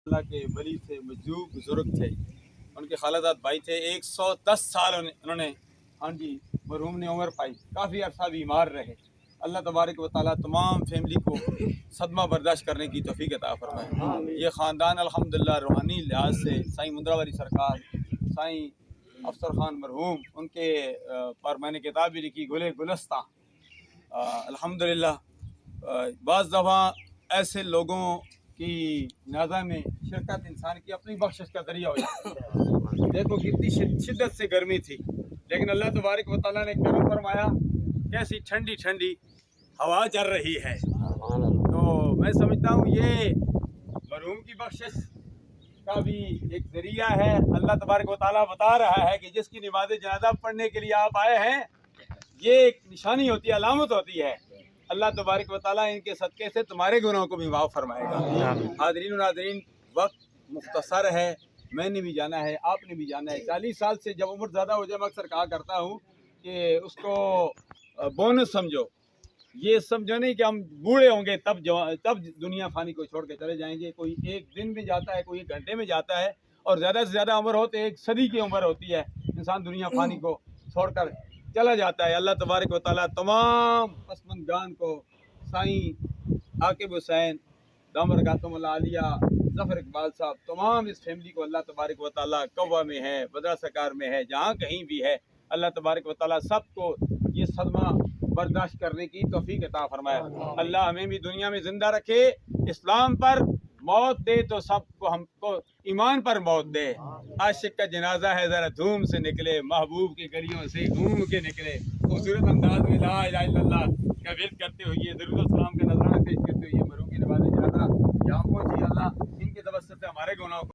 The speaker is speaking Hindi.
अल्लाह के वली थे, मजदूर बुजुर्ग थे, उनके खालाजाद भाई थे। 110 साल उन्होंने, हाँ जी, मरहूम ने उम्र पाई, काफ़ी अरसा बीमार रहे। अल्लाह तबारक व तआला तमाम फैमिली को सदमा बर्दाश्त करने की तौफीक अता फरमाए। ये ख़ानदान अल्हम्दुलिल्लाह रूहानी लिहाज से साईं मुंद्रावाली सरकार, साईं अफसर खान मरहूम, उनके पर मैंने किताब भी लिखी गुले गुलस्ता। अल्हम्दुलिल्लाह बाज़ दफ़ा ऐसे लोगों की नाज़ा में शिरकत इंसान की अपनी बख्शिश का ज़रिया हो जाती है। देखो कितनी शिद्दत से गर्मी थी, लेकिन अल्लाह तबारक व तआला ने करम फरमाया, कैसी ठंडी ठंडी हवा चल रही है। तो मैं समझता हूँ ये मरहूम की बख्शिश का भी एक ज़रिया है। अल्लाह तबारक व तआला बता रहा है कि जिसकी नमाज़ जनाज़ा पढ़ने के लिए आप आए हैं, ये एक निशानी होती है, अलामत होती है। अल्लाह तबारक व तआला इनके सदक़े से तुम्हारे गुनाहों को भी माफ़ फरमाएगा। हाज़रीन नाज़रीन, वक्त मुख्तसर है, मैंने भी जाना है, आपने भी जाना है। 40 साल से जब उम्र ज़्यादा हो जाए, मैं अक्सर कहा करता हूँ कि उसको बोनस समझो। ये समझो नहीं कि हम बूढ़े होंगे तब दुनिया फ़ानी को छोड़ के चले जाएंगे। कोई एक दिन में जाता है, कोई एक घंटे में जाता है, और ज़्यादा से ज़्यादा उम्र हो तो एक सदी की उम्र होती है। इंसान दुनिया फ़ानी को छोड़कर चला जाता है। अल्लाह तबारक व तआला तमाम पसमंदगान को, साईं आकिब हुसैन दामरकातुमुल आलिया, ज़फ़र इकबाल साहब, तमाम इस फैमिली को अल्लाह तबारक व तआला कौवा में है, बदरा सकार में है, जहाँ कहीं भी है, अल्लाह तबारक व तआला सबको ये सदमा बर्दाश्त करने की तौफीक अता फरमाए। अल्लाह हमें भी दुनिया में ज़िंदा रखे, इस्लाम पर मौत दे तो सबको, हमको ईमान पर मौत दे। आशिक का जनाजा है, ज़रा धूम से निकले, महबूब की गलियों से घूम के निकले, खूबसूरत अंदाज में ला इलाहा इल्लल्लाह का विर्द करते हुए, दरूद व सलाम का नजराना पेश करते हुए मरहूम की नमाज़ जनाज़ा यहाँ पहुँची। अल्लाह इनके तवस्सुल से हमारे गुनाहों को